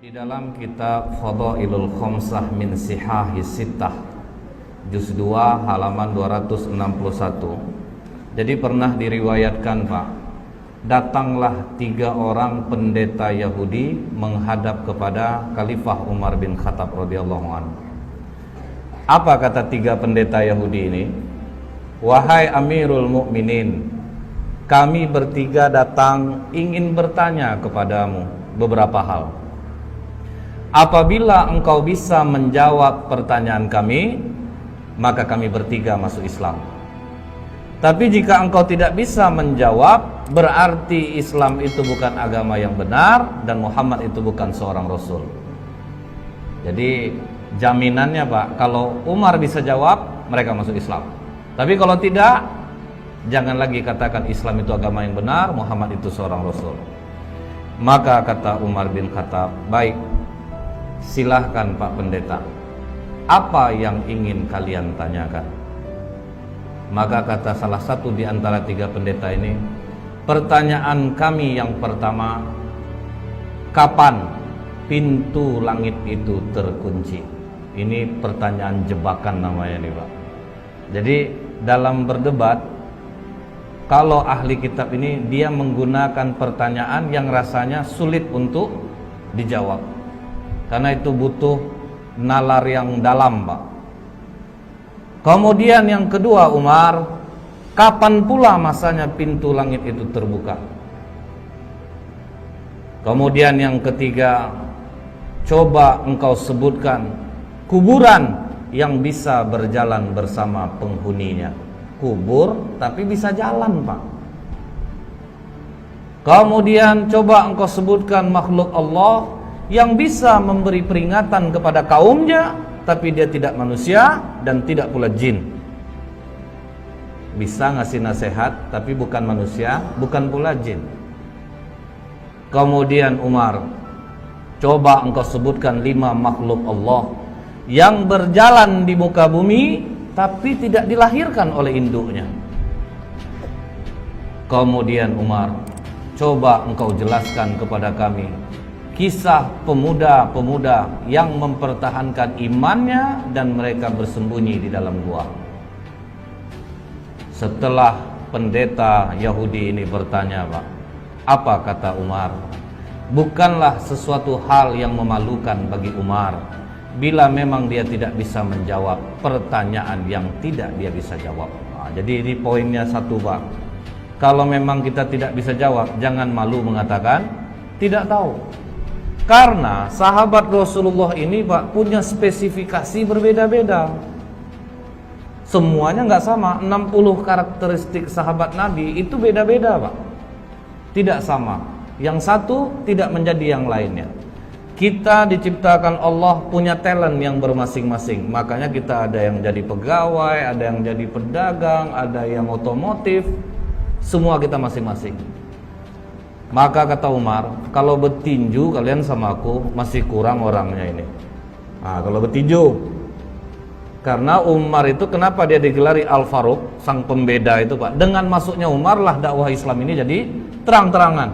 Di dalam kitab Fadailul Khamsah min Sihahis Sittah Juz 2 halaman 261. Jadi pernah diriwayatkan, Pak, datanglah 3 orang pendeta Yahudi menghadap kepada Khalifah Umar bin Khattab radhiyallahu anhu. Apa kata 3 pendeta Yahudi ini? Wahai Amirul Mukminin, kami bertiga datang ingin bertanya kepadamu beberapa hal. Apabila engkau bisa menjawab pertanyaan kami, maka kami bertiga masuk Islam. Tapi jika engkau tidak bisa menjawab, berarti Islam itu bukan agama yang benar dan Muhammad itu bukan seorang Rasul. Jadi jaminannya, Pak, kalau Umar bisa jawab, mereka masuk Islam. Tapi kalau tidak, jangan lagi katakan Islam itu agama yang benar, Muhammad itu seorang Rasul. Maka kata Umar bin Khattab, baik, silahkan Pak Pendeta, apa yang ingin kalian tanyakan? Maka kata salah satu di antara 3 pendeta ini, pertanyaan kami yang pertama, kapan pintu langit itu terkunci? Ini pertanyaan jebakan namanya nih, Pak. Jadi dalam berdebat, kalau ahli kitab ini dia menggunakan pertanyaan yang rasanya sulit untuk dijawab, karena itu butuh nalar yang dalam, Pak. Kemudian yang kedua, Umar, kapan pula masanya pintu langit itu terbuka? Kemudian yang ketiga, coba engkau sebutkan kuburan yang bisa berjalan bersama penghuninya. Kubur tapi bisa jalan, Pak. Kemudian coba engkau sebutkan makhluk Allah yang bisa memberi peringatan kepada kaumnya, tapi dia tidak manusia dan tidak pula jin. Bisa ngasih nasihat, tapi bukan manusia, bukan pula jin. Kemudian Umar, coba engkau sebutkan 5 makhluk Allah yang berjalan di muka bumi, tapi tidak dilahirkan oleh induknya. Kemudian Umar, coba engkau jelaskan kepada kami kisah pemuda-pemuda yang mempertahankan imannya dan mereka bersembunyi di dalam gua. Setelah pendeta Yahudi ini bertanya, Pak, apa kata Umar? Bukanlah sesuatu hal yang memalukan bagi Umar bila memang dia tidak bisa menjawab pertanyaan yang tidak dia bisa jawab. Nah, jadi ini poinnya satu, Pak. Kalau memang kita tidak bisa jawab, jangan malu mengatakan tidak tahu. Karena sahabat Rasulullah ini, Pak, punya spesifikasi berbeda-beda. Semuanya nggak sama. 60 karakteristik sahabat Nabi itu beda-beda, Pak. Tidak sama. Yang satu tidak menjadi yang lainnya. Kita diciptakan Allah punya talent yang bermasing-masing. Makanya kita ada yang jadi pegawai, ada yang jadi pedagang, ada yang otomotif. Semua kita masing-masing. Maka kata Umar, kalau bertinju kalian sama aku masih kurang orangnya ini. Nah, kalau bertinju, karena Umar itu kenapa dia digelari Al-Faruq, sang pembeda itu, Pak? Dengan masuknya Umar lah dakwah Islam ini jadi terang-terangan.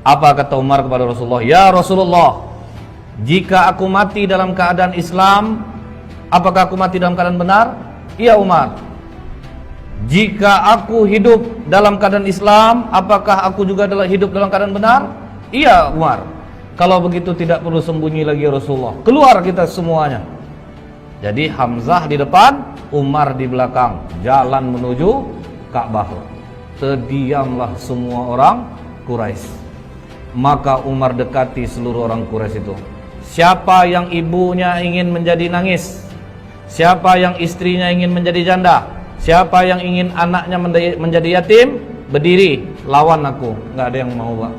Apa kata Umar kepada Rasulullah? Ya Rasulullah, jika aku mati dalam keadaan Islam, apakah aku mati dalam keadaan benar? Iya Umar. Jika aku hidup dalam keadaan Islam, apakah aku juga hidup dalam keadaan benar? Iya Umar. Kalau begitu tidak perlu sembunyi lagi Rasulullah. Keluar kita semuanya. Jadi Hamzah di depan, Umar di belakang, jalan menuju Ka'bah. Terdiamlah semua orang Quraisy. Maka Umar dekati seluruh orang Quraisy itu. Siapa yang ibunya ingin menjadi nangis? Siapa yang istrinya ingin menjadi janda? Siapa yang ingin anaknya menjadi yatim, berdiri, lawan aku. Nggak ada yang mau, Pak.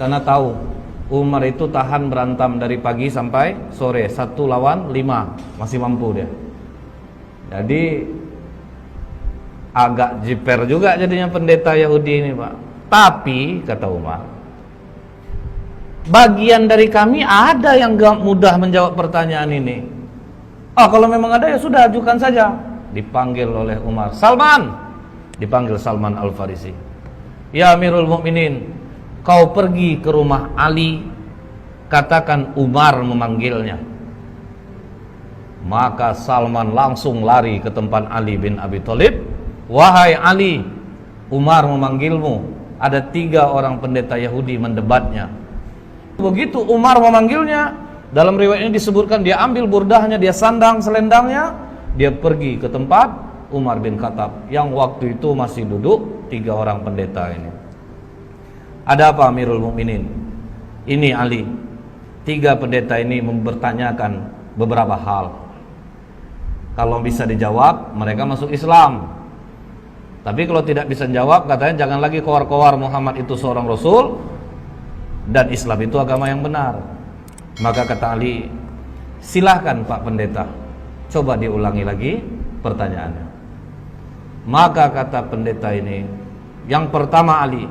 Karena tahu Umar itu tahan berantam dari pagi sampai sore, 1 lawan 5, masih mampu dia. Jadi agak jiper juga jadinya pendeta Yahudi ini, Pak. Tapi kata Umar, bagian dari kami ada yang gak mudah menjawab pertanyaan ini. Kalau memang ada ya sudah, ajukan saja. Dipanggil oleh Umar, Salman. Dipanggil Salman Al-Farisi. Ya Amirul Mukminin, kau pergi ke rumah Ali katakan Umar memanggilnya. Maka Salman langsung lari ke tempat Ali bin Abi Thalib. Wahai Ali, Umar memanggilmu. Ada 3 orang pendeta Yahudi mendebatnya. Begitu Umar memanggilnya, dalam riwayat ini disebutkan dia ambil burdahnya, dia sandang selendangnya, dia pergi ke tempat Umar bin Khattab yang waktu itu masih duduk 3 orang pendeta ini. Ada apa Amirul Mukminin? Ini Ali. 3 pendeta ini mempertanyakan beberapa hal. Kalau bisa dijawab, mereka masuk Islam. Tapi kalau tidak bisa jawab, katanya jangan lagi kowar-kowar Muhammad itu seorang Rasul dan Islam itu agama yang benar. Maka kata Ali, silahkan Pak Pendeta, coba diulangi lagi pertanyaannya. Maka kata pendeta ini, yang pertama Ali,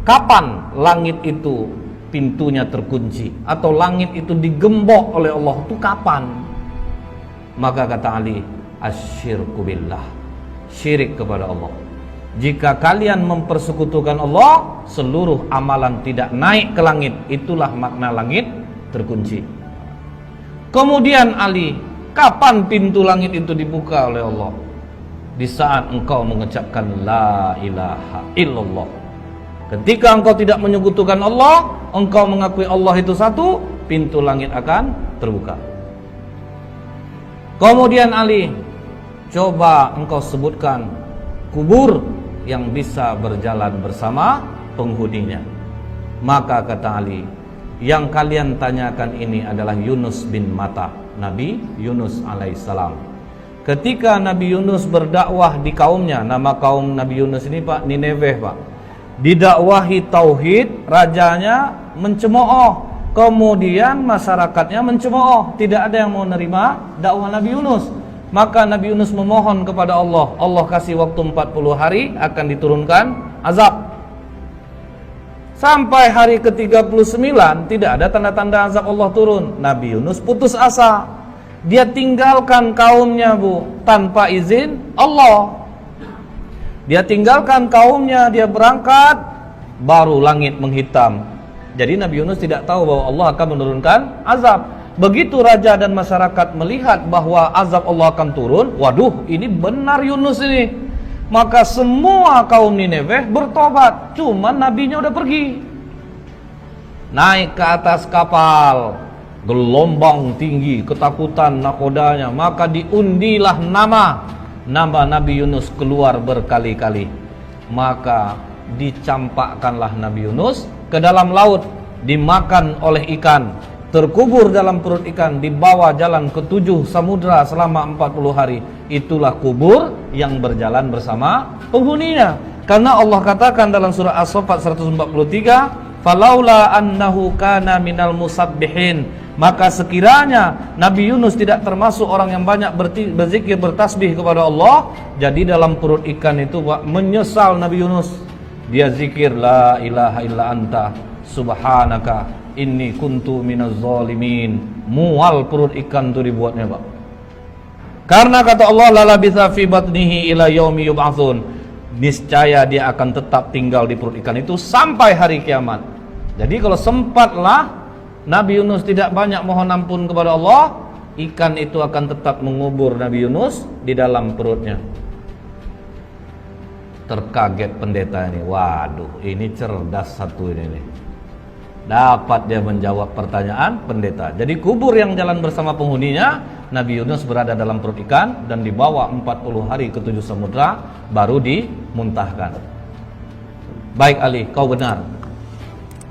kapan langit itu pintunya terkunci atau langit itu digembok oleh Allah, itu kapan? Maka kata Ali, asyirku billah, syirik kepada Allah. Jika kalian mempersekutukan Allah, seluruh amalan tidak naik ke langit. Itulah makna langit terkunci. Kemudian Ali, kapan pintu langit itu dibuka oleh Allah? Di saat engkau mengucapkan la ilaha illallah. Ketika engkau tidak menyekutukan Allah, engkau mengakui Allah itu satu, pintu langit akan terbuka. Kemudian Ali, coba engkau sebutkan kubur yang bisa berjalan bersama penghuninya. Maka kata Ali, yang kalian tanyakan ini adalah Yunus bin Matta, Nabi Yunus alaihissalam. Ketika Nabi Yunus berdakwah di kaumnya, nama kaum Nabi Yunus ini Pak, Nineveh Pak, didakwahi tauhid, rajanya mencemooh, kemudian masyarakatnya mencemooh, tidak ada yang mau nerima dakwah Nabi Yunus. Maka Nabi Yunus memohon kepada Allah, Allah kasih waktu 40 hari akan diturunkan azab. Sampai hari ke-39 tidak ada tanda-tanda azab Allah turun. Nabi Yunus putus asa. Dia tinggalkan kaumnya tanpa izin Allah. Dia tinggalkan kaumnya, dia berangkat, baru langit menghitam. Jadi Nabi Yunus tidak tahu bahwa Allah akan menurunkan azab. Begitu raja dan masyarakat melihat bahwa azab Allah akan turun, waduh, ini benar Yunus ini. Maka semua kaum Nineveh bertobat, cuman nabinya udah pergi. Naik ke atas kapal, gelombang tinggi, ketakutan nakodanya, maka diundilah nama Nabi Yunus keluar berkali-kali. Maka dicampakkanlah Nabi Yunus ke dalam laut, dimakan oleh ikan, terkubur dalam perut ikan, dibawa jalan ke 7 samudra selama 40 hari. Itulah kubur yang berjalan bersama penghuninya. Karena Allah katakan dalam surah As-Saffat 143, falaula annahu kana minal musabbihin, maka sekiranya Nabi Yunus tidak termasuk orang yang banyak berzikir, bertasbih kepada Allah, jadi dalam perut ikan itu menyesal Nabi Yunus. Dia zikir la ilaha illa anta subhanaka inni kuntu minaz zalimin. Mual perut ikan itu dibuatnya Pak. Karena kata Allah la labitha fi batnihi ila yaumi yub'atsun, niscaya dia akan tetap tinggal di perut ikan itu sampai hari kiamat. Jadi kalau sempatlah Nabi Yunus tidak banyak mohon ampun kepada Allah, ikan itu akan tetap mengubur Nabi Yunus di dalam perutnya. Terkaget pendeta ini, waduh ini cerdas satu ini nih. Dapat dia menjawab pertanyaan pendeta. Jadi kubur yang jalan bersama penghuninya, Nabi Yunus berada dalam perut ikan dan dibawa 40 hari ke 7 samudra baru dimuntahkan. Baik Ali, kau benar.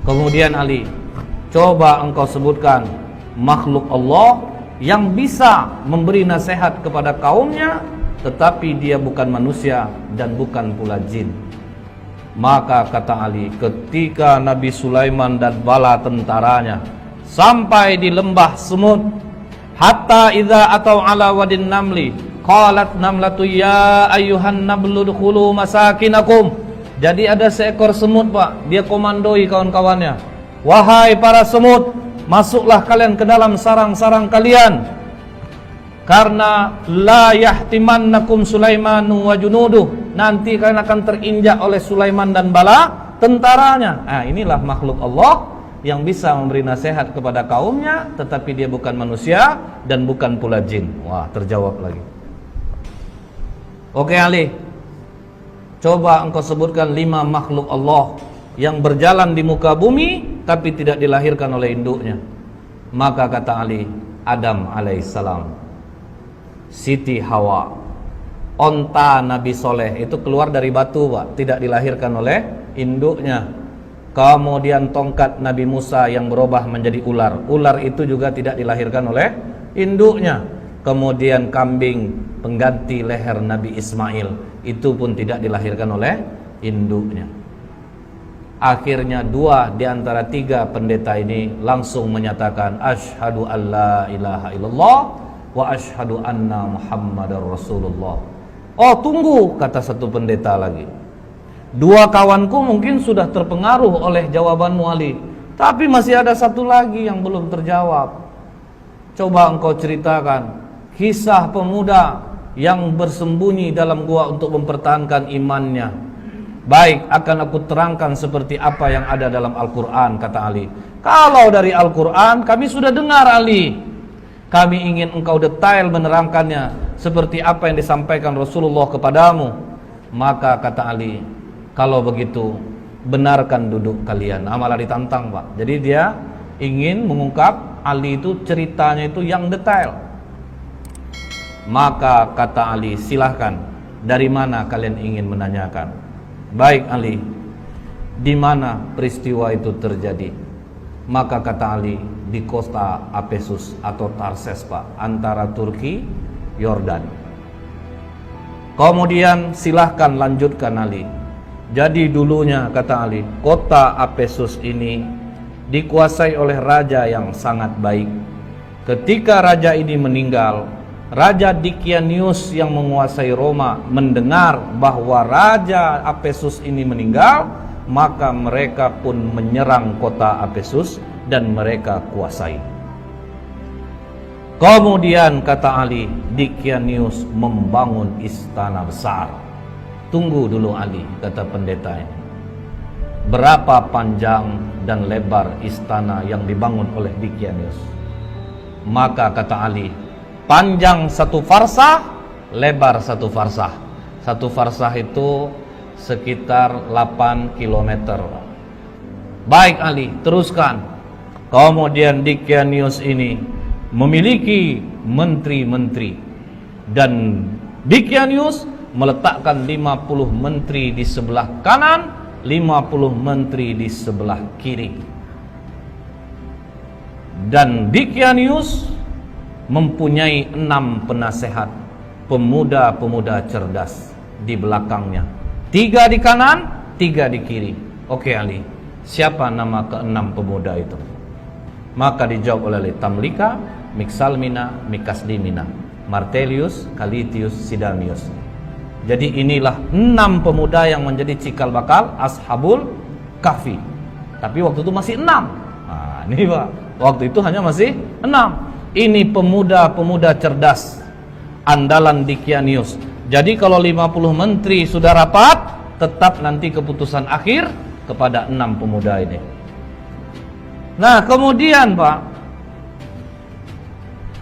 Kemudian Ali, coba engkau sebutkan makhluk Allah yang bisa memberi nasihat kepada kaumnya tetapi dia bukan manusia dan bukan pula jin. Maka kata Ali, ketika Nabi Sulaiman dan bala tentaranya sampai di lembah semut, hatta idza atau ala wadin namli qalat namlatu ya ayyuhan nablu dkhulu masakinakum. Jadi ada seekor semut Pak, dia komandoi kawan-kawannya, wahai para semut, masuklah kalian ke dalam sarang-sarang kalian, karena la yahtimannakum Sulaimanu wa junuduh, nanti kalian akan terinjak oleh Sulaiman dan bala tentaranya. Nah, inilah makhluk Allah yang bisa memberi nasihat kepada kaumnya, tetapi dia bukan manusia dan bukan pula jin. Wah, terjawab lagi. Oke Ali, coba engkau sebutkan 5 makhluk Allah yang berjalan di muka bumi tapi tidak dilahirkan oleh induknya. Maka kata Ali, Adam alaihissalam, Siti Hawa, onta Nabi Soleh itu keluar dari batu Pak, tidak dilahirkan oleh induknya. Kemudian tongkat Nabi Musa yang berubah menjadi ular, ular itu juga tidak dilahirkan oleh induknya. Kemudian kambing pengganti leher Nabi Ismail, itu pun tidak dilahirkan oleh induknya. Akhirnya 2 di antara 3 pendeta ini langsung menyatakan asyhadu alla ilaha illallah wa asyhadu anna muhammadar rasulullah. Oh tunggu, kata satu pendeta lagi, 2 kawanku mungkin sudah terpengaruh oleh jawabanmu Ali, tapi masih ada 1 lagi yang belum terjawab. Coba engkau ceritakan kisah pemuda yang bersembunyi dalam gua untuk mempertahankan imannya. Baik, akan aku terangkan seperti apa yang ada dalam Al-Quran, kata Ali. Kalau dari Al-Quran kami sudah dengar Ali, kami ingin engkau detail menerangkannya seperti apa yang disampaikan Rasulullah kepadamu. Maka kata Ali, kalau begitu benarkan duduk kalian. Malah ditantang Pak. Jadi dia ingin mengungkap Ali itu ceritanya itu yang detail. Maka kata Ali, silahkan, dari mana kalian ingin menanyakan? Baik Ali, di mana peristiwa itu terjadi? Maka kata Ali, di kota Apesus atau Tarses Pak, antara Turki, Yordan. Kemudian silahkan lanjutkan Ali. Jadi dulunya kata Ali, kota Apesus ini dikuasai oleh raja yang sangat baik. Ketika raja ini meninggal, Raja Dikianius yang menguasai Roma mendengar bahwa Raja Apesus ini meninggal, maka mereka pun menyerang kota Apesus dan mereka kuasai. Kemudian kata Ali, Dikianius membangun istana besar. Tunggu dulu Ali, kata pendeta ini. Berapa panjang dan lebar istana yang dibangun oleh Dikianius? Maka kata Ali, panjang 1 farsah, lebar 1 farsah. 1 farsah itu sekitar 8 km. Baik Ali, teruskan. Kemudian Dikianius ini memiliki menteri-menteri, dan Dikianius meletakkan 50 menteri di sebelah kanan, 50 menteri di sebelah kiri. Dan Dikianius mempunyai 6 penasehat, pemuda-pemuda cerdas di belakangnya. 3 di kanan, 3 di kiri. Oke Ali, siapa nama ke-6 pemuda itu? Maka dijawab oleh Tamlika, Miksalmina, Mikasdimina, Martelius, Kalitius, Sidamius. Jadi inilah 6 pemuda yang menjadi cikal bakal Ashabul Kahfi. Tapi waktu itu masih 6. Nah ini Pak, waktu itu hanya masih 6. Ini pemuda-pemuda cerdas andalan Dikianius. Jadi kalau 50 menteri sudah rapat, tetap nanti keputusan akhir kepada 6 pemuda ini. Nah kemudian Pak,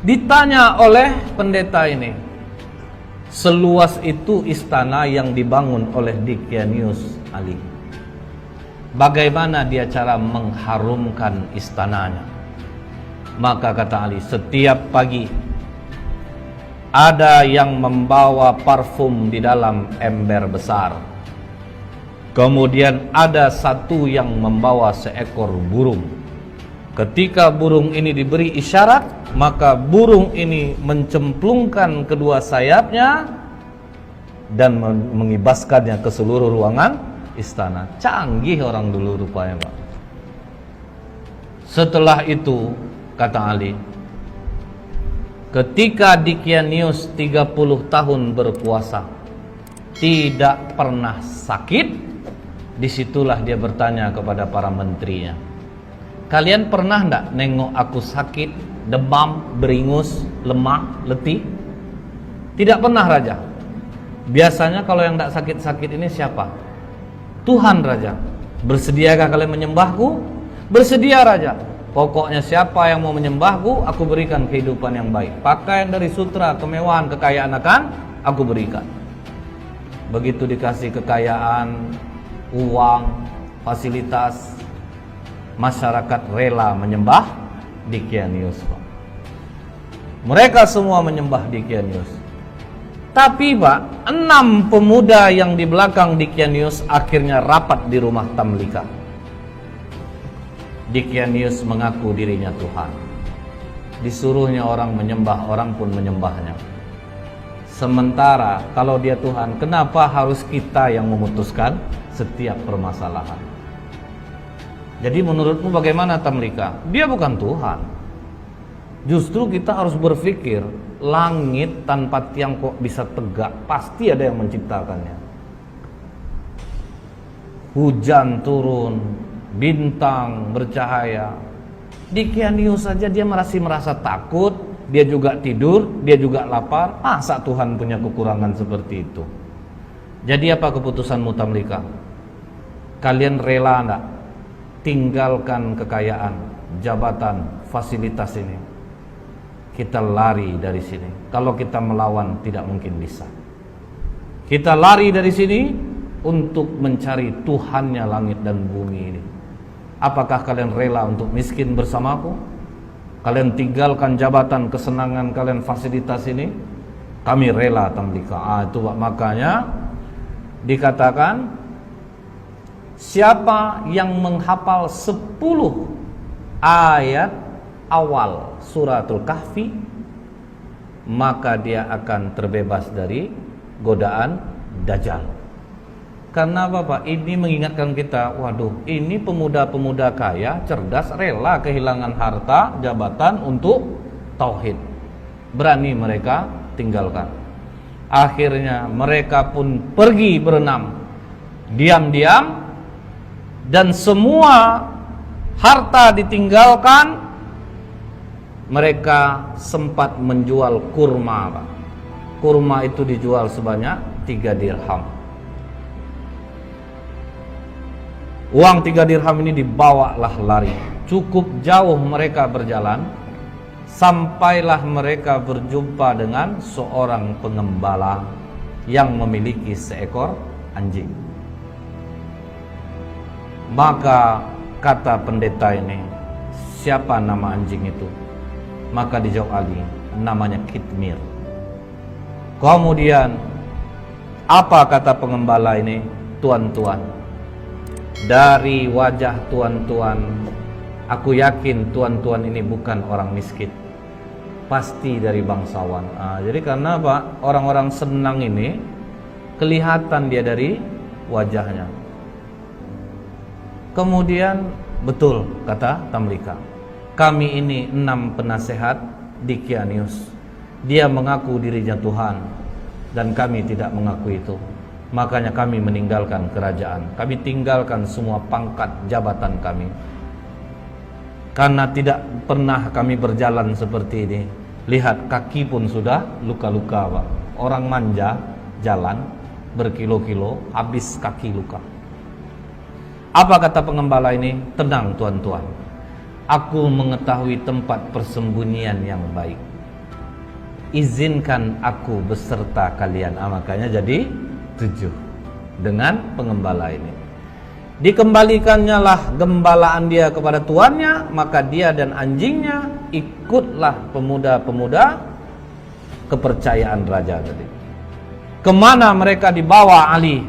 ditanya oleh pendeta ini, seluas itu istana yang dibangun oleh Dikianius Ali, bagaimana dia cara mengharumkan istananya? Maka kata Ali, setiap pagi ada yang membawa parfum di dalam ember besar. Kemudian ada satu yang membawa seekor burung. Ketika burung ini diberi isyarat, maka burung ini mencemplungkan kedua sayapnya dan mengibaskannya ke seluruh ruangan istana. Canggih orang dulu rupanya Pak. Setelah itu kata Ali, ketika Dikianius 30 tahun berkuasa, tidak pernah sakit, disitulah dia bertanya kepada para menterinya, kalian pernah enggak nengok aku sakit, demam, beringus, lemah, letih? Tidak pernah Raja. Biasanya kalau yang enggak sakit-sakit ini siapa? Tuhan Raja. Bersediakah kalian menyembahku? Bersedia raja. Pokoknya siapa yang mau menyembahku, aku berikan kehidupan yang baik. Pakaian dari sutra, kemewahan, kekayaan akan aku berikan. Begitu dikasih kekayaan, uang, fasilitas, masyarakat rela menyembah Dicanius. Mereka semua menyembah Dicanius. Tapi Pak, 6 pemuda yang di belakang Dicanius akhirnya rapat di rumah Tamlika. Dicanius mengaku dirinya Tuhan. Disuruhnya orang menyembah, orang pun menyembahnya. Sementara kalau dia Tuhan, kenapa harus kita yang memutuskan setiap permasalahan? Jadi menurutmu bagaimana Tamlika? Dia bukan Tuhan. Justru kita harus berpikir, langit tanpa tiang kok bisa tegak? Pasti ada yang menciptakannya. Hujan turun, bintang bercahaya. Dicanius saja dia masih merasa takut, dia juga tidur, dia juga lapar. Masa Tuhan punya kekurangan seperti itu? Jadi apa keputusanmu Tamlika? Kalian rela enggak tinggalkan kekayaan, jabatan, fasilitas ini? Kita lari dari sini. Kalau kita melawan tidak mungkin bisa. Kita lari dari sini untuk mencari Tuhannya langit dan bumi ini. Apakah kalian rela untuk miskin bersamaku? Kalian tinggalkan jabatan, kesenangan kalian, fasilitas ini? Kami rela Tamlika. Itu makanya dikatakan, siapa yang menghafal 10 ayat awal suratul Kahfi, maka dia akan terbebas dari godaan Dajjal. Karena apa Pak? Ini mengingatkan kita, waduh, ini pemuda-pemuda kaya, cerdas, rela kehilangan harta, jabatan untuk tauhid. Berani mereka tinggalkan. Akhirnya mereka pun pergi berenam, diam-diam, dan semua harta ditinggalkan. Mereka sempat menjual kurma Pak. Kurma itu dijual sebanyak 3 dirham. Uang 3 dirham ini dibawalah lari. Cukup jauh mereka berjalan, sampailah mereka berjumpa dengan seorang pengembala yang memiliki seekor anjing. Maka kata pendeta ini, siapa nama anjing itu? Maka dijawab Ali, namanya Kitmir. Kemudian apa kata pengembala ini? Tuan-tuan, dari wajah tuan-tuan, aku yakin tuan-tuan ini bukan orang miskin, pasti dari bangsawan. Jadi karena apa? Orang-orang senang ini kelihatan dia dari wajahnya. Kemudian betul kata Tamlika, kami ini 6 penasehat Dicanius. Dia mengaku dirinya Tuhan dan kami tidak mengaku itu. Makanya kami meninggalkan kerajaan. Kami tinggalkan semua pangkat jabatan kami. Karena tidak pernah kami berjalan seperti ini. Lihat, kaki pun sudah luka-luka Pak. Orang manja jalan berkilo-kilo, habis kaki luka. Apa kata pengembala ini? Tenang tuan-tuan, aku mengetahui tempat persembunyian yang baik. Izinkan aku beserta kalian. Makanya jadi 7 dengan pengembala ini. Dikembalikannya lah gembalaan dia kepada tuannya, maka dia dan anjingnya ikutlah pemuda-pemuda kepercayaan raja tadi. Kemana mereka dibawa Ali?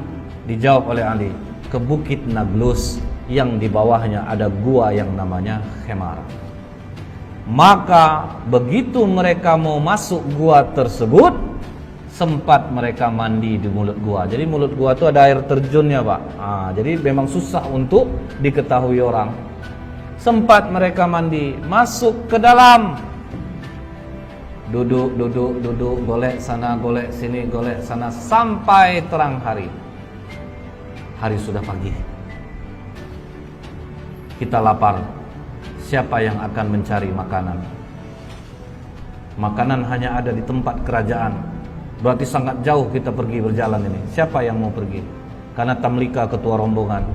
Dijawab oleh Ali, ke Bukit Naglus yang di bawahnya ada gua yang namanya Khemar. Maka begitu mereka mau masuk gua tersebut, sempat mereka mandi di mulut gua. Jadi mulut gua itu ada air terjunnya Pak. Jadi memang susah untuk diketahui orang. Sempat mereka mandi, masuk ke dalam, duduk, golek sana, golek sini, golek sana, sampai terang hari. Hari sudah pagi. Kita lapar. Siapa yang akan mencari makanan? Makanan hanya ada di tempat kerajaan. Berarti sangat jauh kita pergi berjalan ini. Siapa yang mau pergi? Karena Tamlika ketua rombongan,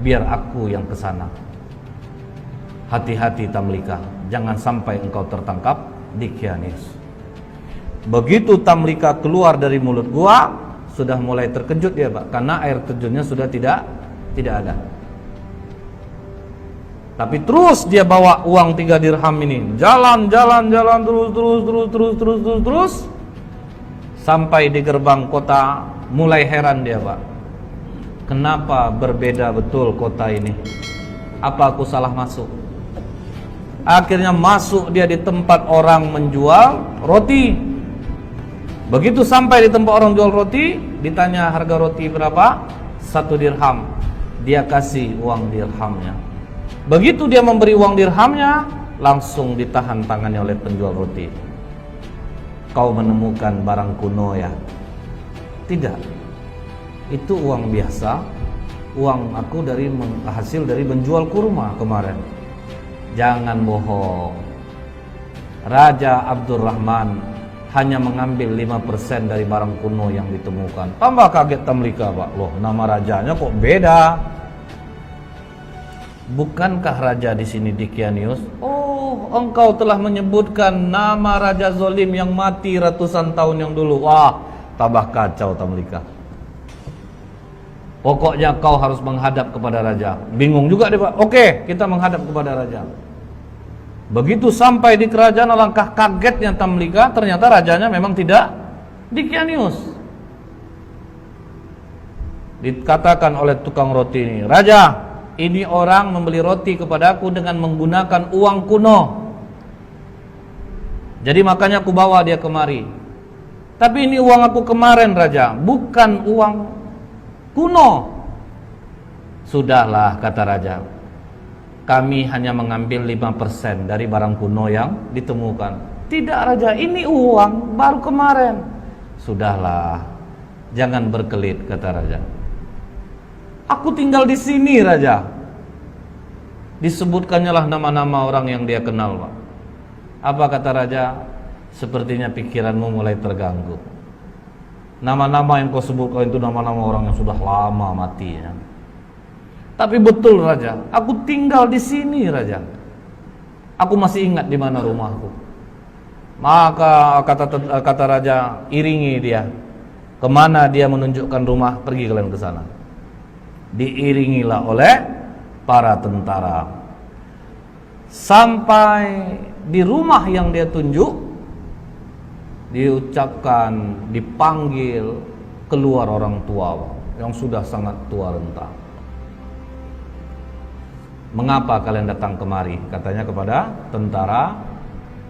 biar aku yang ke sana. Hati-hati Tamlika, jangan sampai engkau tertangkap Dickianius. Begitu Tamlika keluar dari mulut gua, sudah mulai terkejut dia Pak, karena air terjunnya sudah tidak ada. Tapi terus dia bawa uang 3 dirham ini, jalan terus sampai di gerbang kota. Mulai heran dia Pak, kenapa berbeda betul kota ini? Apa aku salah masuk? Akhirnya masuk dia di tempat orang menjual roti. Begitu sampai di tempat orang jual roti, ditanya harga roti berapa? 1 dirham. Dia kasih uang dirhamnya. Begitu dia memberi uang dirhamnya, langsung ditahan tangannya oleh penjual roti. Kau menemukan barang kuno ya? Tidak. Itu uang biasa. Uang aku hasil dari menjual kurma kemarin. Jangan bohong. Raja Abdurrahman hanya mengambil 5% dari barang kuno yang ditemukan. Tambah kaget Tamlika Pak. Loh, nama rajanya kok beda? Bukankah raja di sini Dickianius? Oh, engkau telah menyebutkan nama raja zolim yang mati ratusan tahun yang dulu. Wah, tambah kacau Tamlika. Pokoknya kau harus menghadap kepada raja. Bingung juga dia Pak. Oke, kita menghadap kepada raja. Begitu sampai di kerajaan, alangkah kagetnya Tamlika, ternyata rajanya memang tidak Dickianius. Dikatakan oleh tukang roti ini, "Raja, ini orang membeli roti kepadaku dengan menggunakan uang kuno. Jadi makanya aku bawa dia kemari. Tapi ini uang aku kemarin Raja, bukan uang kuno." Sudahlah, kata raja, kami hanya mengambil 5% dari barang kuno yang ditemukan. Tidak Raja, ini uang baru kemarin. Sudahlah, jangan berkelit, kata raja. Aku tinggal di sini Raja. Disebutkannya lah nama-nama orang yang dia kenal Pak. Apa kata raja? Sepertinya pikiranmu mulai terganggu. Nama-nama yang kau sebutkan itu nama-nama orang yang sudah lama mati ya. Tapi betul Raja, aku tinggal di sini Raja. Aku masih ingat di mana rumahku. Maka kata raja, iringi dia. Kemana dia menunjukkan rumah, pergi kalian ke sana. Diiringilah oleh para tentara. Sampai di rumah yang dia tunjuk, diucapkan, dipanggil keluar orang tua yang sudah sangat tua renta. Mengapa kalian datang kemari? Katanya kepada tentara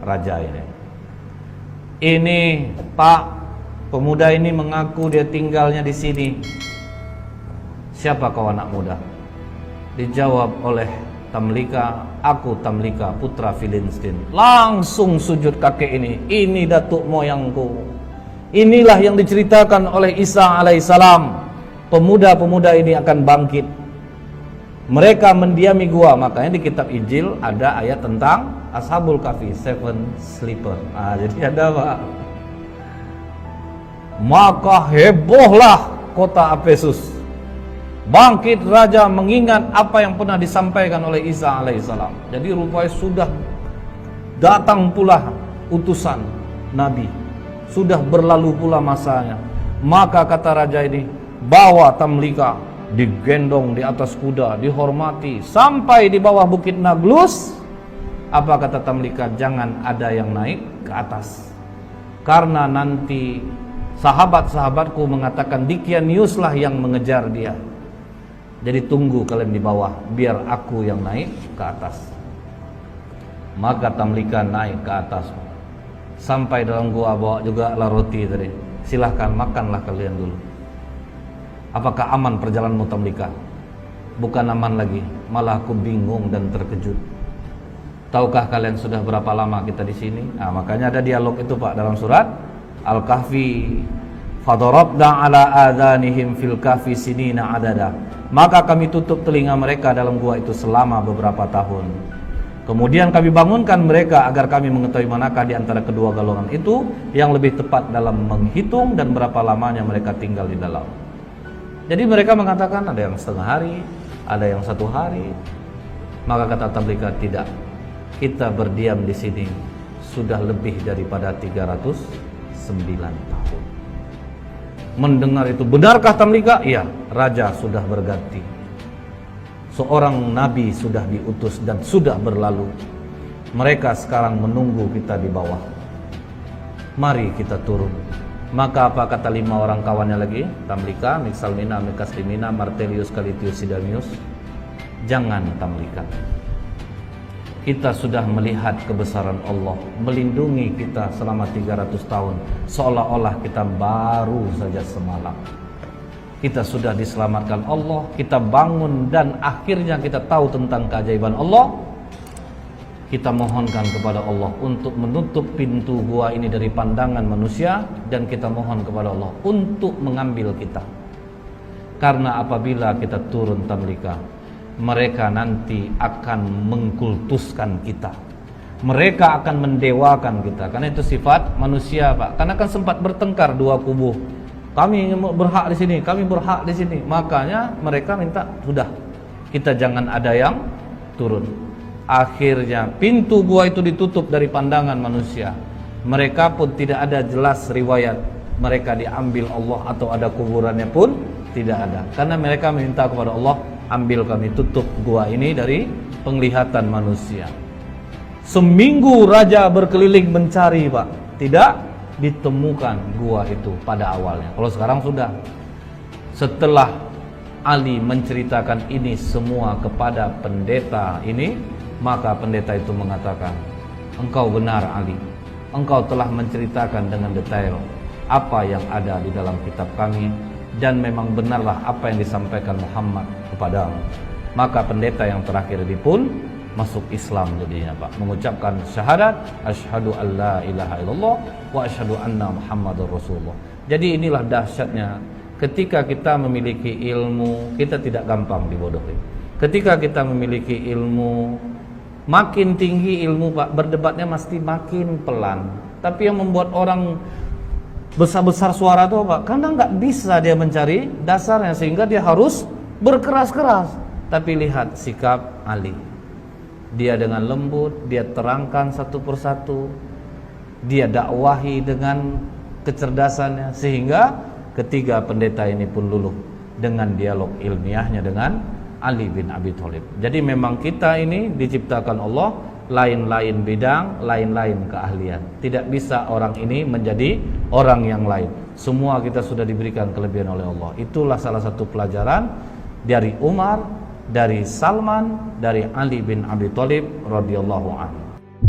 raja ini. Ini Pak, pemuda ini mengaku dia tinggalnya di sini. Siapa kau anak muda? Dijawab oleh Tamlika, aku Tamlika putra Filistin. Langsung sujud kakek ini datuk moyangku. Inilah yang diceritakan oleh Isa alaihissalam. Pemuda-pemuda ini akan bangkit. Mereka mendiami gua. Makanya di kitab Injil ada ayat tentang Ashabul Kahfi, 7 sleeper. Jadi ada Pak. Maka hebohlah kota Efesus. Bangkit raja mengingat apa yang pernah disampaikan oleh Isa alaihissalam. Jadi rupanya sudah datang pula utusan Nabi. Sudah berlalu pula masanya. Maka kata raja ini, bawa Tamlika, digendong di atas kuda, dihormati sampai di bawah bukit Nablus. Apa kata Tamlika? Jangan ada yang naik ke atas, karena nanti sahabat-sahabatku mengatakan Dickianius lah yang mengejar dia. Jadi tunggu kalian di bawah, biar aku yang naik ke atas. Maka Tamlika naik ke atas. Sampai dalam gua, bawa juga lah roti tadi. Silahkan makanlah kalian dulu. Apakah aman perjalananmu Tamlika? Bukan aman lagi, malah aku bingung dan terkejut. Tahukah kalian sudah berapa lama kita di sini? Makanya ada dialog itu Pak dalam surat Al-Kahfi. Fadarabna ala adhanihim fil kahfi sinina adada. Maka kami tutup telinga mereka dalam gua itu selama beberapa tahun. Kemudian kami bangunkan mereka agar kami mengetahui manakah di antara kedua golongan itu yang lebih tepat dalam menghitung dan berapa lamanya mereka tinggal di dalam. Jadi mereka mengatakan ada yang setengah hari, ada yang 1 hari. Maka kata Tamlika, tidak. Kita berdiam di sini sudah lebih daripada 309 tahun. Mendengar itu, benarkah Tamlika? Iya, raja sudah berganti. Seorang nabi sudah diutus dan sudah berlalu. Mereka sekarang menunggu kita di bawah. Mari kita turun. Maka apa kata 5 orang kawannya lagi? Tamlika, Mixalmina, Mekaslimina, Martelius, Calitius, Sidamius. Jangan Tamlika. Kita sudah melihat kebesaran Allah melindungi kita selama 300 tahun, seolah-olah kita baru saja semalam. Kita sudah diselamatkan Allah, kita bangun dan akhirnya kita tahu tentang keajaiban Allah. Kita mohonkan kepada Allah untuk menutup pintu gua ini dari pandangan manusia, dan kita mohon kepada Allah untuk mengambil kita. Karena apabila kita turun Tamlika, mereka nanti akan mengkultuskan kita. Mereka akan mendewakan kita. Karena itu sifat manusia, Pak. Karena kan sempat bertengkar dua kubu. Kami berhak di sini, kami berhak di sini. Makanya mereka minta, sudah, kita jangan ada yang turun. Akhirnya pintu gua itu ditutup dari pandangan manusia. Mereka pun tidak ada jelas riwayat mereka diambil Allah atau ada kuburannya pun tidak ada. Karena mereka minta kepada Allah, ambil kami, tutup gua ini dari penglihatan manusia. Seminggu raja berkeliling mencari, Pak. Tidak ditemukan gua itu pada awalnya. Kalau sekarang sudah. Setelah Ali menceritakan ini semua kepada pendeta ini, maka pendeta itu mengatakan, engkau benar Ali. Engkau telah menceritakan dengan detail apa yang ada di dalam kitab kami, dan memang benarlah apa yang disampaikan Muhammad kepadamu. Maka pendeta yang terakhir ini pun masuk Islam jadinya, Pak, mengucapkan syahadat asyhadu alla ilaha illallah wa asyhadu anna muhammadar rasulullah. Jadi inilah dahsyatnya ketika kita memiliki ilmu, kita tidak gampang dibodohi. Ketika kita memiliki ilmu, makin tinggi ilmu, Pak, berdebatnya mesti makin pelan. Tapi yang membuat orang besar-besar suara itu, Pak, karena nggak bisa dia mencari dasarnya, sehingga dia harus berkeras-keras. Tapi lihat sikap Ali. Dia dengan lembut, dia terangkan satu persatu, dia dakwahi dengan kecerdasannya, sehingga ketiga pendeta ini pun luluh dengan dialog ilmiahnya dengan Ali bin Abi Thalib. Jadi memang kita ini diciptakan Allah lain-lain bidang, lain-lain keahlian. Tidak bisa orang ini menjadi orang yang lain. Semua kita sudah diberikan kelebihan oleh Allah. Itulah salah satu pelajaran dari Umar, dari Salman, dari Ali bin Abi Thalib radhiyallahu anhu.